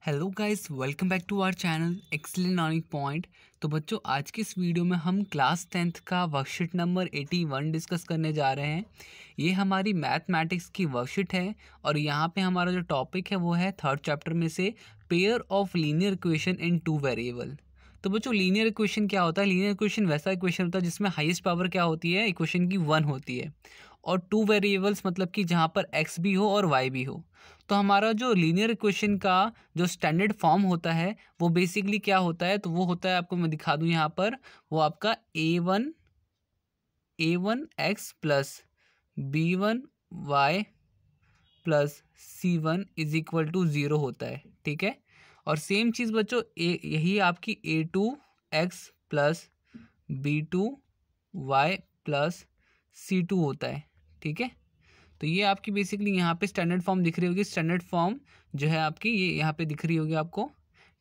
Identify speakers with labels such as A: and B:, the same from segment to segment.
A: Hello guys, welcome back to our channel excellent learning point. तो बच्चों, आज की इस वीडियो में हम क्लास 10th का वर्कशीट नंबर 81 डिस्कस करने जा रहे हैं। ये हमारी मैथमेटिक्स की वर्कशीट है और यहाँ पे हमारा जो टॉपिक है वो है थर्ड चैप्टर में से pair of linear equation in two variable. तो बच्चों, लीनियर इक्वेशन क्या होता है? लीनियर इक्वेशन वैसा इक्वेशन होता है जिसमें हाईएस्ट पावर क्या होती है? इक्वेशन की 1 होती है और टू वेरिएबल्स मतलब कि जहाँ पर x भी हो और y भी हो। तो हमारा जो लीनियर इक्वेशन का जो स्टैंडर्ड फॉर्म होता है वो बेसिकली क्या होता है? तो वो होता है, आपको मैं दिखा दूं यहाँ पर, वो आपका a1 x plus b1 y plus c1 is equal to 0 होता है। ठीक है। और सेम चीज़ बच्चों, यही आपकी a2 x plus b2 y plus c2 होता है। ठीक है। तो ये आपकी बेसिकली यहाँ पे स्टैंडर्ड फॉर्म दिख रही होगी। स्टैंडर्ड फॉर्म जो है आपकी ये यहाँ पे दिख रही होगी आपको।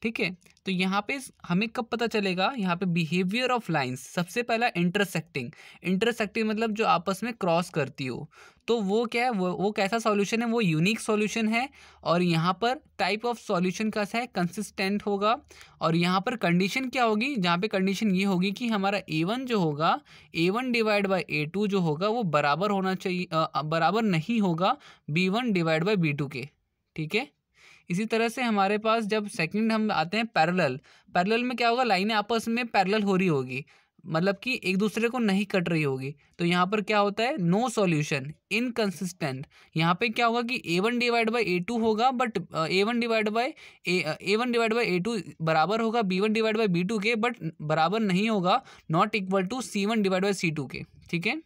A: ठीक है। तो यहाँ पे हमें कब पता चलेगा? यहाँ पे बिहेवियर ऑफ लाइंस, सबसे पहला इंटरसेक्टिंग मतलब जो आपस में क्रॉस करती हो। तो वो क्या है? वो कैसा सॉल्यूशन है? वो यूनिक सॉल्यूशन है। और यहाँ पर टाइप ऑफ सॉल्यूशन कैसा है? कंसिस्टेंट होगा। और यहाँ पर कंडीशन क्या होगी? जहाँ पे कंडीशन ये होगी कि हमारा a1 जो होगा, a1 डिवाइड बाई a2 जो होगा वो बराबर होना चाहिए, बराबर नहीं होगा b1 डिवाइड बाई b2 के। ठीक है। इसी तरह से हमारे पास जब सेकंड हम आते हैं पैरेलल में क्या होगा? लाइनें आपस में पैरेलल हो रही होगी, मतलब कि एक दूसरे को नहीं कट रही होगी। तो यहाँ पर क्या होता है? No solution, inconsistent. यहाँ पे क्या होगा कि a1 डिवाइड बाई a2 होगा, but a1 divide by a2 बराबर होगा b1 डिवाइड बाई b2 के, बट बराबर नहीं होगा, not equal to c1 divide by c2 के। ठीक है।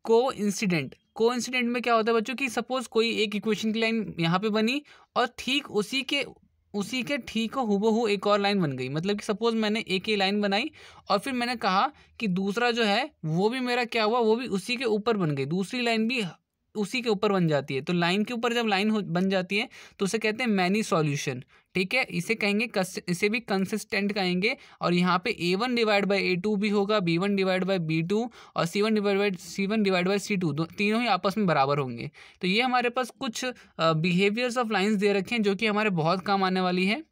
A: कोइंसिडेंट में क्या होता है बच्चों कि सपोज कोई एक इक्वेशन की लाइन यहाँ पे बनी और ठीक उसी के ठीक हूबहू एक और लाइन बन गई। मतलब कि सपोज मैंने एक ही लाइन बनाई और फिर मैंने कहा कि दूसरा जो है वो भी मेरा क्या हुआ, वो भी उसी के ऊपर बन गई, दूसरी लाइन भी उसी के ऊपर बन जाती है। तो लाइन के ऊपर जब लाइन बन जाती है तो उसे कहते हैं मैनी सॉल्यूशन। ठीक है। इसे कहेंगे इसे भी कंसिस्टेंट कहेंगे। और यहाँ पे a1 डिवाइड बाई a2 भी होगा, b1 डिवाइड बाई b2 और c1 डिवाइड बाई c2, तीनों ही आपस में बराबर होंगे। तो ये हमारे पास कुछ बिहेवियर्स ऑफ लाइंस दे रखे हैं जो कि हमारे बहुत काम आने वाली है।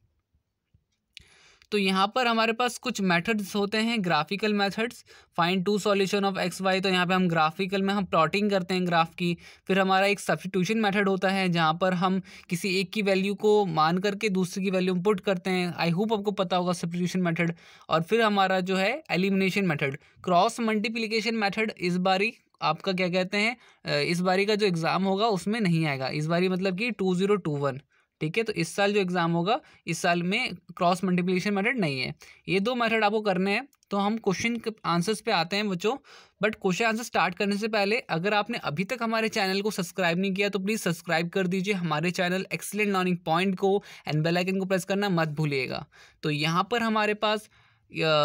A: तो यहाँ पर हमारे पास कुछ मेथड्स होते हैं, graphical methods. Find to solution of X Y, तो यहाँ पे हम ग्राफिकल में हम प्लॉटिंग करते हैं ग्राफ की। फिर हमारा एक सब्स्टिट्यूशन मेथड होता है जहाँ पर हम किसी एक की वैल्यू को मान करके दूसरी की वैल्यू में पुट करते हैं। आई होप आपको पता होगा सब्स्टिट्यूशन मेथड। और फिर हमारा जो है elimination method, cross multiplication method इस बारी आपका क्या कहते हैं, इस बारी का जो एग्ज़ाम होगा उसमें नहीं आएगा। इस बारी मतलब कि 2021। ठीक है। तो इस साल जो एग्ज़ाम होगा, इस साल में क्रॉस मल्टीप्लिकेशन मेथड नहीं है। ये दो मेथड आपको करने हैं। तो हम क्वेश्चन आंसर्स पे आते हैं बच्चों। बट क्वेश्चन आंसर स्टार्ट करने से पहले अगर आपने अभी तक हमारे चैनल को सब्सक्राइब नहीं किया तो प्लीज़ सब्सक्राइब कर दीजिए हमारे चैनल एक्सीलेंट लर्निंग पॉइंट को, एंड बेल आइकन को प्रेस करना मत भूलिएगा। तो यहाँ पर हमारे पास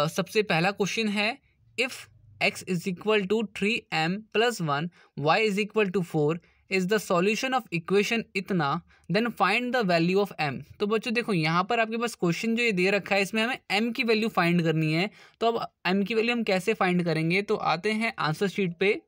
A: सबसे पहला क्वेश्चन है, if x is equal to 3m plus 1 y is equal to 4 is the solution of equation इतना, then find the value of m। तो बच्चों देखो, यहाँ पर आपके पास क्वेश्चन जो ये दे रखा है इसमें हमें m की वैल्यू फाइंड करनी है। तो अब m की वैल्यू हम कैसे फाइंड करेंगे? तो आते हैं आंसर शीट पे।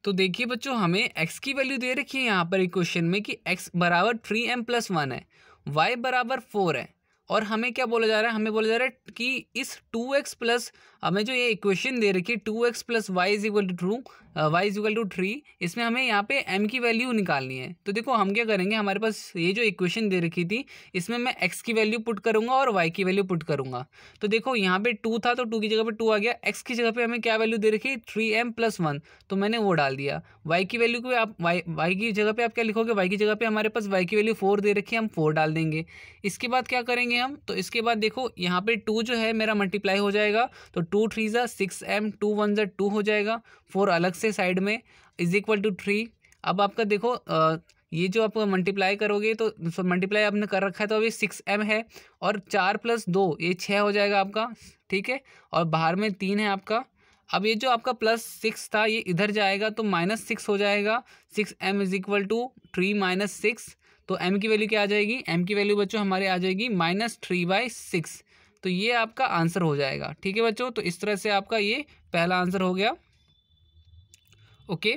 A: तो देखिए बच्चों, हमें x की वैल्यू दे रखी है यहाँ पर इक्वेशन में कि x बराबर 3m प्लस 1 है, y बराबर 4 है। और हमें क्या बोला जा रहा है? हमें बोला जा रहा है कि इस 2x प्लस, हमें जो ये इक्वेशन दे रखी है 2x plus Y is equal to 3, इसमें हमें यहाँ पे m की वैल्यू निकालनी है। तो देखो हम क्या करेंगे, हमारे पास ये जो इक्वेशन दे रखी थी इसमें मैं x की वैल्यू पुट करूँगा और y की वैल्यू पुट करूँगा। तो देखो यहाँ पे 2 था तो 2 की जगह पे 2 आ गया। x की जगह पे हमें क्या वैल्यू दे रखी है? 3m प्लस 1, तो मैंने वो डाल दिया। y की वैल्यू को आप y की जगह पे आप क्या लिखोगे? y की जगह पे हमारे पास y की वैल्यू 4 दे रखी है, हम 4 डाल देंगे। इसके बाद क्या करेंगे हम? तो इसके बाद देखो यहाँ पे 2 जो है मेरा मल्टीप्लाई हो जाएगा, तो 2 3 ज़ा 6m, 2 1 ज़ा 2 हो जाएगा, 4 अलग से साइड में इज इक्वल टू 3। अब आपका देखो ये जो आप मल्टीप्लाई करोगे तो मल्टीप्लाई आपने कर रखा है तो अभी 6m है और 4 प्लस 2 ये 6 हो जाएगा आपका। ठीक है। और बाहर में 3 है आपका। अब ये जो आपका प्लस 6 था ये इधर जाएगा तो माइनस 6 हो जाएगा। 6m is equal to 3 minus 6, तो m की वैल्यू क्या आ जाएगी? m की वैल्यू बच्चों हमारे आ जाएगी -3/6। तो ये आपका आंसर हो जाएगा। ठीक है बच्चों। तो इस तरह से आपका ये पहला आंसर हो गया। ओके।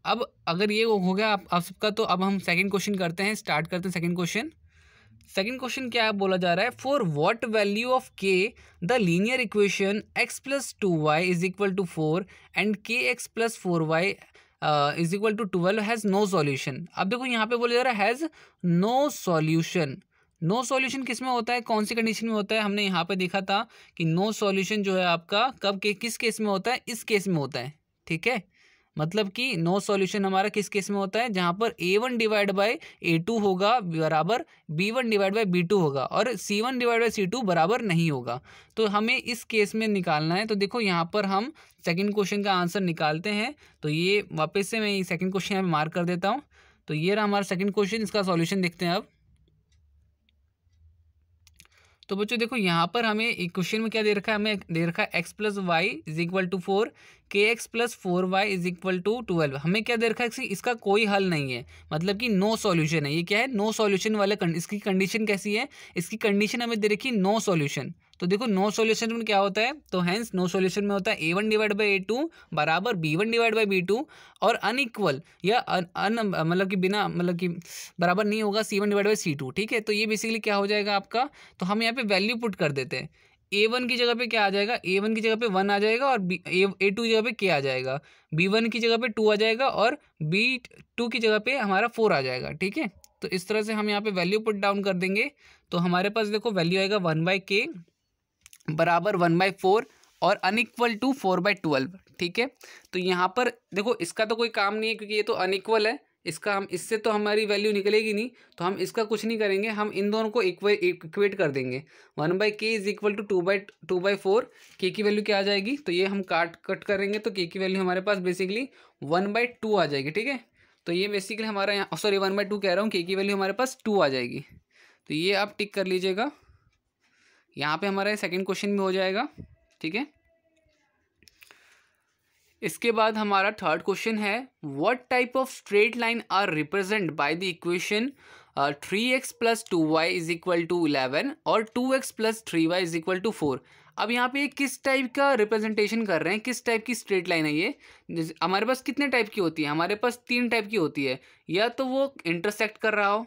A: अब अगर ये हो गया आप सबका, तो अब हम सेकंड क्वेश्चन करते हैं, स्टार्ट करते हैं सेकंड क्वेश्चन। सेकंड क्वेश्चन क्या है बोला जा रहा है, for what value of k the linear equation x plus 2y is equal to 4 and k x plus 4y is equal to 12 has no solution. अब देखो यहाँ पे बोला जा रहा है has no solution. No solution किस में होता है, कौन सी कंडीशन में होता है? हमने यहाँ पे देखा था कि नो सॉल्यूशन जो है आपका कब के किस केस में होता है, इस केस में होता है। ठीक है, मतलब कि नो सॉल्यूशन हमारा किस केस में होता है, जहाँ पर A1 डिवाइड बाई A2 होगा बराबर B1 डिवाइड बाई B2 होगा और C1 डिवाइड बाई C2 बराबर नहीं होगा। तो हमें इस केस में निकालना है। तो देखो यहाँ पर हम सेकंड क्वेश्चन का आंसर निकालते हैं। तो ये वापस से मैं सेकंड क्वेश्चन यहाँ पे मार्क कर देता हूँ। तो ये रहा हमारा सेकंड क्वेश्चन, इसका सॉल्यूशन देखते हैं अब। तो बच्चों देखो यहाँ पर हमें एक क्वेश्चन में क्या दे रखा है, हमें दे रखा है x plus Y is equal to 4, के x plus 4y is equal to 12। हमें क्या दे रखा है, इसका कोई हल नहीं है, मतलब कि नो सॉल्यूशन है। ये क्या है, नो सॉल्यूशन वाले इसकी कंडीशन कैसी है, इसकी कंडीशन हमें दे रखी है नो सॉल्यूशन। तो देखो नो सॉल्यूशन में क्या होता है, तो हैंस नो सॉल्यूशन में होता है A1 डिवाइड बाई A2 बराबर B1 डिवाइड बाई B2 और अनइक्वल या मतलब कि बिना मतलब कि बराबर नहीं होगा C1 डिवाइड बाई C2। ठीक है, तो ये बेसिकली क्या हो जाएगा आपका, तो हम यहाँ पे वैल्यू पुट कर देते हैं। A1 की जगह पे क्या आ जाएगा, A1 की जगह पे 1 आ जाएगा और A2 की जगह पे K आ जाएगा, B1 की जगह पे 2 आ जाएगा और B2 की जगह पे हमारा 4 आ जाएगा। ठीक है, तो इस तरह से हम यहाँ पे वैल्यू पुट डाउन कर देंगे। तो हमारे पास देखो वैल्यू आएगा 1/k बराबर 1/4 और अनइक्वल टू 4/12। ठीक है, तो यहाँ पर देखो इसका तो कोई काम नहीं है क्योंकि ये तो अनइक्वल है, इसका हम इससे तो हमारी वैल्यू निकलेगी नहीं, तो हम इसका कुछ नहीं करेंगे, हम इन दोनों को इक्वेट कर देंगे। 1/k इज इक्वल टू 2/4, के की वैल्यू क्या आ जाएगी, तो ये हम कट करेंगे तो के की वैल्यू हमारे पास बेसिकली 1/2 आ जाएगी। ठीक है, तो ये बेसिकली हमारा यहाँ सॉरी 1/2 कह रहा हूँ, के की वैल्यू हमारे पास 2 आ जाएगी। तो ये आप टिक कर लीजिएगा, यहाँ पे हमारा सेकंड क्वेश्चन में हो जाएगा। ठीक है, इसके बाद हमारा थर्ड क्वेश्चन है, what type of straight line are represent by the equation 3x plus 2y is equal to 11 और 2x plus 3y is equal to 4। अब यहाँ पे किस टाइप का रिप्रेजेंटेशन कर रहे हैं, किस टाइप की स्ट्रेट लाइन है ये? हमारे पास कितने टाइप की होती है, हमारे पास 3 टाइप की होती है, या तो वो इंटरसेक्ट कर रहा हो,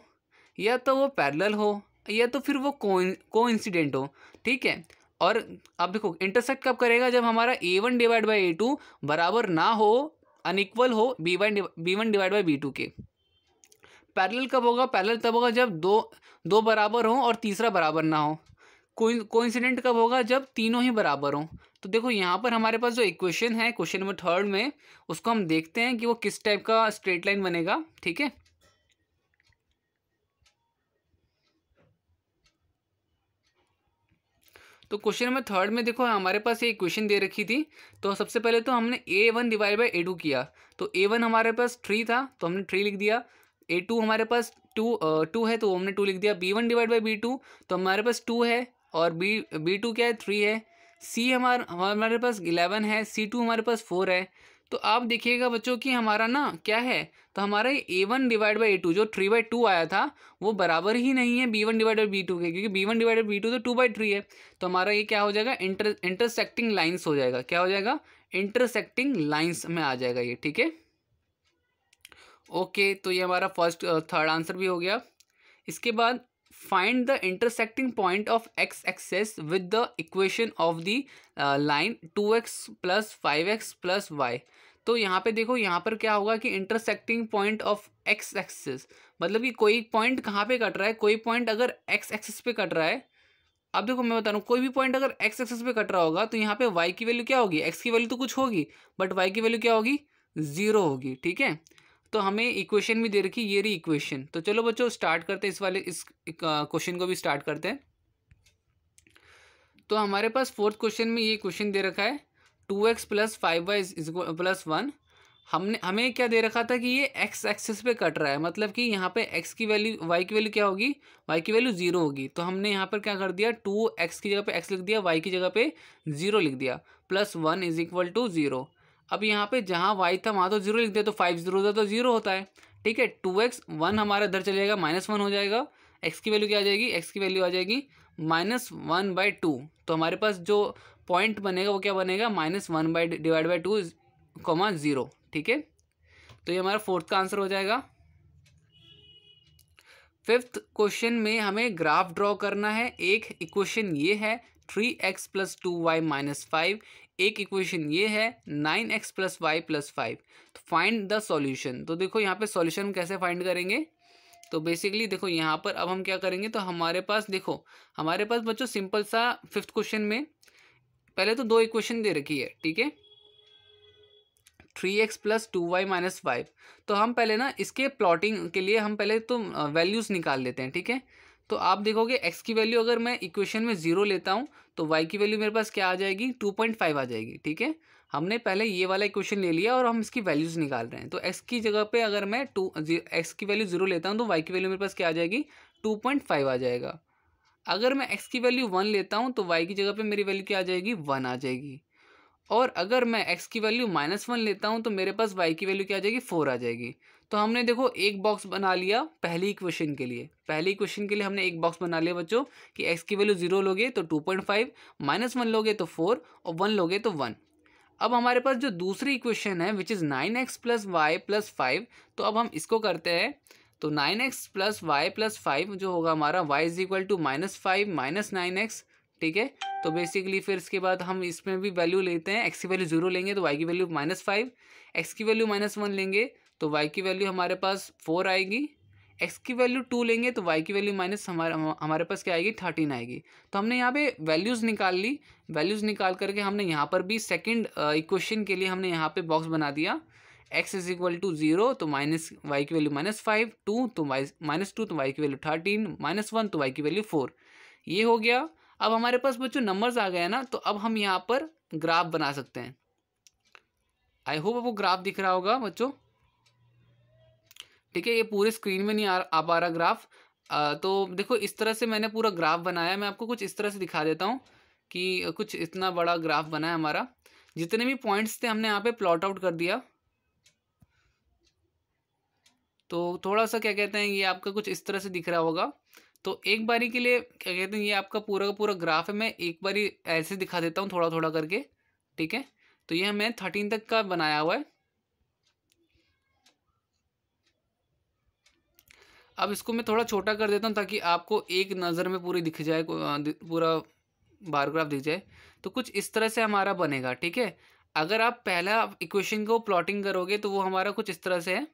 A: या तो वो पैरेलल हो, या तो फिर वो कोइंसिडेंट हो। ठीक है, और अब देखो इंटरसेक्ट कब करेगा, जब हमारा A1 डिवाइड बाई A2 बराबर ना हो, अनइक्वल हो B1 डिवाइड बाई B2 के। पैरेलल कब होगा, पैरेलल तब होगा जब दो बराबर हो और तीसरा बराबर ना हो। कोइंसिडेंट कब होगा, जब तीनों ही बराबर हो। तो देखो यहाँ पर हमारे पास जो इक्वेशन है क्वेश्चन नंबर थर्ड में, उसको हम देखते हैं कि वो किस टाइप का स्ट्रेट लाइन बनेगा। ठीक है, तो क्वेश्चन नंबर थर्ड में देखो हमारे पास ये इक्वेशन दे रखी थी। तो सबसे पहले तो हमने A1 डिवाइड बाई A2 किया, तो A1 हमारे पास 3 था तो हमने 3 लिख दिया, A2 हमारे पास 2 है तो हमने 2 लिख दिया, B1 डिवाइड बाई B2 तो हमारे पास 2 है और B2 क्या है 3 है, C हमारे पास 11 है, C2 हमारे पास 4 है। तो आप देखिएगा बच्चों कि हमारा ना क्या है, तो हमारा A1 डिवाइड बाई A2 जो 3/2 आया था वो बराबर ही नहीं है B1 डिवाइड बाई B2 के, क्योंकि B1 डिवाइड बाई B2 तो 2/3 है। तो हमारा ये क्या हो जाएगा, इंटरसेक्टिंग लाइंस हो जाएगा। क्या हो जाएगा, इंटरसेक्टिंग लाइंस में आ जाएगा ये। ठीक है, ओके, तो ये हमारा फर्स्ट थर्ड आंसर भी हो गया। इसके बाद find the intersecting point of x axis with the equation of the line 2x plus 5x plus y. तो यहाँ पे देखो यहाँ पर क्या होगा कि intersecting point of x axis, मतलब कि कोई पॉइंट कहाँ पे कट रहा है, कोई पॉइंट अगर एक्स एक्सेस पे कट रहा है। अब देखो मैं बता रहा हूँ, कोई भी पॉइंट अगर एक्स एक्सेस पे कट रहा होगा तो यहाँ पे वाई की वैल्यू क्या होगी, एक्स की वैल्यू तो कुछ होगी बट वाई की वैल्यू क्या होगी, 0 होगी। ठीक है, तो हमें इक्वेशन भी दे रखी, ये रही इक्वेशन। तो चलो बच्चों स्टार्ट करते हैं, इस क्वेश्चन को भी स्टार्ट करते हैं। तो हमारे पास फोर्थ क्वेश्चन में ये क्वेश्चन दे रखा है 2x प्लस 5y प्लस 1। हमें क्या दे रखा था कि ये एक्स एक्सिस पे कट रहा है, मतलब कि यहाँ पे एक्स की वैल्यू वाई की वैल्यू क्या होगी, वाई की वैल्यू 0 होगी। तो हमने यहाँ पर क्या कर दिया, 2x की जगह पे x लिख दिया, y की जगह पे 0 लिख दिया, प्लस 1 इज इक्वल टू 0। अब यहाँ पे जहाँ y था वहाँ तो 0 लिख दिया, तो 5 0 होता तो 0 होता है। ठीक है, 2x 1 हमारा इधर चले जाएगा, -1 हो जाएगा, x की वैल्यू क्या आ जाएगी, x की वैल्यू आ जाएगी -1/2। तो हमारे पास जो पॉइंट बनेगा वो क्या बनेगा, -1 डिवाइड बाई 2 0। ठीक है, तो ये हमारा फोर्थ का आंसर हो जाएगा। फिफ्थ क्वेश्चन में हमें ग्राफ ड्रॉ करना है। एक इक्वेशन ये है 3x + 2y - 5, एक इक्वेशन ये है 9x + y + 5। तो फाइंड द सॉल्यूशन। तो देखो यहाँ पे सॉल्यूशन कैसे फाइंड करेंगे। तो बेसिकली देखो यहाँ पर अब हम क्या करेंगे, तो हमारे पास देखो, हमारे पास बच्चों सिंपल सा फिफ्थ क्वेश्चन में पहले तो दो इक्वेशन दे रखी है, ठीक है, 3x + 2y - 5। तो हम पहले ना इसके प्लॉटिंग के लिए हम पहले तो वैल्यूज़ निकाल लेते हैं, ठीक है। तो आप देखोगे x की वैल्यू अगर मैं इक्वेशन में 0 लेता हूँ तो y की वैल्यू मेरे पास क्या आ जाएगी, 2.5 आ जाएगी, ठीक है। हमने पहले ये वाला इक्वेशन ले लिया और हम इसकी वैल्यूज़ निकाल रहे हैं। तो x की जगह पे अगर मैं x की वैल्यू 0 लेता हूँ तो y की वैल्यू मेरे पास क्या आ जाएगी, 2.5 आ जाएगा। अगर मैं x की वैल्यू 1 लेता हूँ तो y की जगह पे मेरी वैल्यू क्या आ जाएगी, 1 आ जाएगी। और अगर मैं x की वैल्यू -1 लेता हूँ तो मेरे पास y की वैल्यू क्या आ जाएगी, 4 आ जाएगी। तो हमने देखो एक बॉक्स बना लिया पहली इक्वेशन के लिए। पहली इक्वेशन के लिए हमने एक बॉक्स बना लिया बच्चों कि x की वैल्यू 0 लोगे तो 2.5, -1 लोगे तो 4 और 1 लोगे तो 1। अब हमारे पास जो दूसरी इक्वेशन है विच इज़ 9x + y + 5, तो अब हम इसको करते हैं। तो 9x + y + 5 जो होगा हमारा y = -5 - 9x, ठीक है। तो बेसिकली फिर इसके बाद हम इसमें भी वैल्यू लेते हैं। x की वैल्यू 0 लेंगे तो y की वैल्यू -5, x की वैल्यू -1 लेंगे तो y की वैल्यू हमारे पास 4 आएगी, x की वैल्यू 2 लेंगे तो y की वैल्यू माइनस हमारे पास क्या आएगी, 13 आएगी। तो हमने यहाँ पे वैल्यूज़ निकाल ली। वैल्यूज़ निकाल करके हमने यहाँ पर भी सेकंड इक्वेशन के लिए हमने यहाँ पे बॉक्स बना दिया। x = 0 तो माइनस y की वैल्यू -5, 2 तो -2 तो y की वैल्यू 13, -1 तो y की वैल्यू 4। ये हो गया। अब हमारे पास बच्चों नंबर्स आ गए ना, तो अब हम यहाँ पर ग्राफ बना सकते हैं। आई होप आपको ग्राफ दिख रहा होगा बच्चों, ठीक है। ये पूरे स्क्रीन में नहीं आ पा रहा ग्राफ। तो देखो इस तरह से मैंने पूरा ग्राफ बनाया। मैं आपको कुछ इस तरह से दिखा देता हूँ कि कुछ इतना बड़ा ग्राफ बना है हमारा। जितने भी पॉइंट्स थे हमने यहाँ पे प्लॉट आउट कर दिया। तो थोड़ा सा क्या कहते हैं, ये आपका कुछ इस तरह से दिख रहा होगा। तो एक बारी के लिए क्या कहते हैं, ये आपका पूरा का पूरा ग्राफ है। मैं एक बारी ऐसे दिखा देता हूँ थोड़ा थोड़ा करके, ठीक है। तो ये मैं 13 तक का बनाया हुआ है। अब इसको मैं थोड़ा छोटा कर देता हूँ ताकि आपको एक नज़र में पूरी दिख जाए, पूरा बार ग्राफ दिख जाए। तो कुछ इस तरह से हमारा बनेगा, ठीक है। अगर आप पहला इक्वेशन को प्लॉटिंग करोगे तो वो हमारा कुछ इस तरह से है,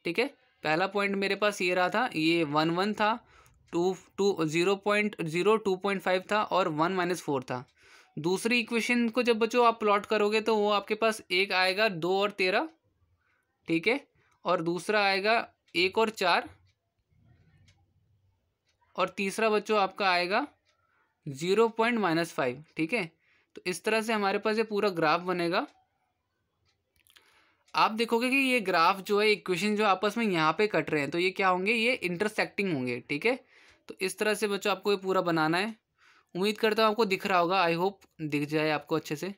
A: ठीक है। पहला पॉइंट मेरे पास ये रहा था, ये 1 1 था, 0.0 2.5 था और 1 -4 था। दूसरी इक्वेशन को जब बच्चों आप प्लॉट करोगे तो वो आपके पास एक आएगा 2 और 13, ठीक है। और दूसरा आएगा 1 और 4 और तीसरा बच्चों आपका आएगा 0.-5, ठीक है। तो इस तरह से हमारे पास ये पूरा ग्राफ बनेगा। आप देखोगे कि ये ग्राफ जो है, इक्वेशन जो आपस में यहाँ पे कट रहे हैं, तो ये क्या होंगे, ये इंटरसेक्टिंग होंगे, ठीक है। तो इस तरह से बच्चों आपको ये पूरा बनाना है। उम्मीद करता हूँ आपको दिख रहा होगा। आई होप दिख जाए आपको अच्छे से,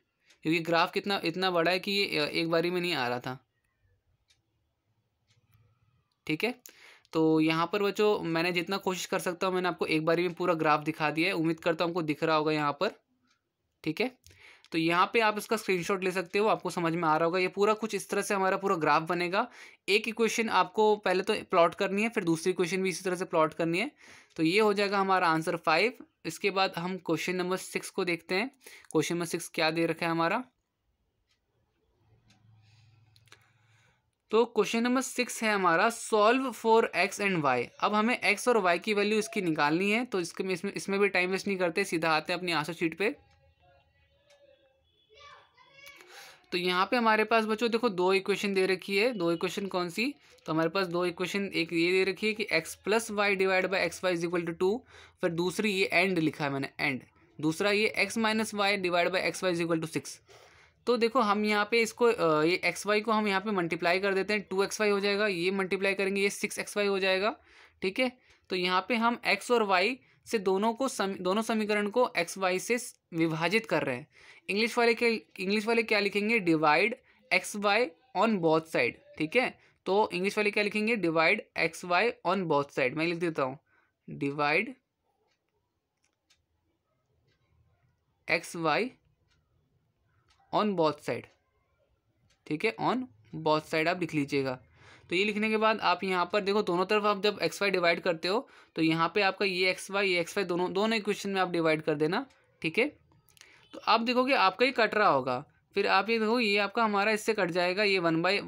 A: क्योंकि ग्राफ कितना इतना बड़ा है कि ये एक बारी में नहीं आ रहा था, ठीक है। तो यहाँ पर बच्चों मैंने जितना कोशिश कर सकता हूँ मैंने आपको एक बारी में पूरा ग्राफ दिखा दिया है। उम्मीद करता हूँ आपको दिख रहा होगा यहाँ पर, ठीक है। तो यहाँ पे आप इसका स्क्रीनशॉट ले सकते हो, आपको समझ में आ रहा होगा। ये पूरा कुछ इस तरह से हमारा पूरा ग्राफ बनेगा। एक इक्वेशन आपको पहले तो प्लॉट करनी है, फिर दूसरी इक्वेशन भी इसी तरह से प्लॉट करनी है। तो ये हो जाएगा हमारा आंसर 5। इसके बाद हम क्वेश्चन नंबर 6 को देखते हैं। क्वेश्चन नंबर 6 क्या दे रखा है हमारा। तो क्वेश्चन नंबर 6 है हमारा, solve for x and y। अब हमें x और y की वैल्यू इसकी निकालनी है। तो इसमें भी टाइम वेस्ट नहीं करते, सीधा आते हैं अपनी आंसर शीट पे। तो यहाँ पे हमारे पास बच्चों देखो दो इक्वेशन दे रखी है। दो इक्वेशन कौन सी, तो हमारे पास दो इक्वेशन, एक ये दे रखी है कि x + y / xy = 2। फिर दूसरी ये एंड लिखा है मैंने, एंड। दूसरा ये x - y / xy = 6। तो देखो हम यहाँ पे इसको ये xy को हम यहाँ पे मल्टीप्लाई कर देते हैं, 2xy हो जाएगा। ये मल्टीप्लाई करेंगे, ये 6xy हो जाएगा, ठीक है। तो यहाँ पे हम x और y से दोनों समीकरण को xy से विभाजित कर रहे हैं। इंग्लिश वाले क्या लिखेंगे, divide xy on both side, ठीक है। तो इंग्लिश वाले क्या लिखेंगे, divide xy on both side. मैं लिख देता हूँ, divide xy on both side, ठीक है। ऑन बोथ साइड आप लिख लीजिएगा। तो ये लिखने के बाद आप यहाँ पर देखो दोनों तरफ आप जब एक्स वाई डिवाइड करते हो तो यहाँ पे आपका ये एक्स वाई दोनों इक्वेशन में आप डिवाइड कर देना, ठीक है। तो आप देखोगे आपका ही कट रहा होगा, फिर आप ये देखो ये आपका हमारा इससे कट जाएगा, ये वन बाई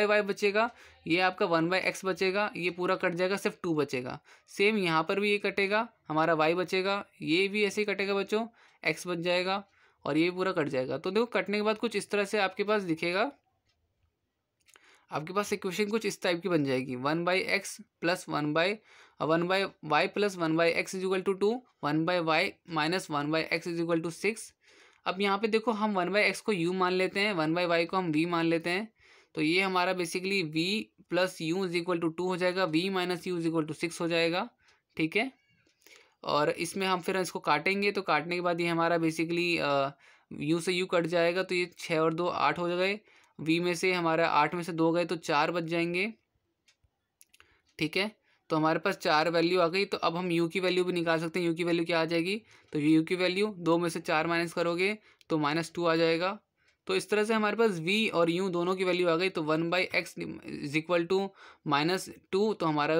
A: वाई बचेगा, ये आपका 1/x बचेगा, ये पूरा कट जाएगा, सिर्फ 2 बचेगा। सेम यहाँ पर भी ये कटेगा, हमारा y बचेगा, ये भी ऐसे ही कटेगा बच्चों, x बच जाएगा और ये पूरा कट जाएगा। तो देखो कटने के बाद कुछ इस तरह से आपके पास दिखेगा, आपके पास इक्वेशन कुछ इस टाइप की बन जाएगी, 1/x plus 1/y plus 1/x is equal to 2, 1/y minus 1/x is equal to 6। अब यहाँ पे देखो हम 1/x को u मान लेते हैं, 1/y को हम v मान लेते हैं, तो ये हमारा basically v plus u is equal to 2 हो जाएगा, v minus u is equal to 6 हो जाएगा, ठीक है। और इसमें हम फिर इसको काटेंगे, तो काटने के बाद ये हमारा बेसिकली u से u कट जाएगा, तो ये 6 और 2 8 हो गए, v में से हमारा 8 में से 2 गए तो 4 बच जाएंगे, ठीक है। तो हमारे पास 4 वैल्यू आ गई। तो अब हम u की वैल्यू भी निकाल सकते हैं, u की वैल्यू क्या आ जाएगी, तो u की वैल्यू 2 में से 4 माइनस करोगे तो -2 आ जाएगा। तो इस तरह से हमारे पास v और u दोनों की वैल्यू आ गई। तो 1/x इज इक्वल टू -2, तो हमारा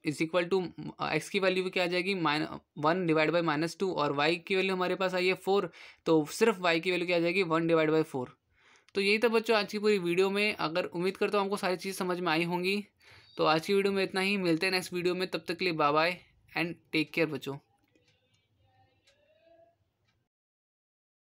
A: इज इक्वल टू x की वैल्यू भी क्या आ जाएगी 1 डिवाइड बाई -2, और y की वैल्यू हमारे पास आई है 4, तो सिर्फ y की वैल्यू क्या आ जाएगी 1 डिवाइड बाई 4। तो यही था बच्चों आज की पूरी वीडियो में। अगर उम्मीद करता हूँ आपको सारी चीज़ समझ में आई होंगी। तो आज की वीडियो में इतना ही, मिलते हैं नेक्स्ट वीडियो में, तब तक के लिए bye bye and take care बच्चों।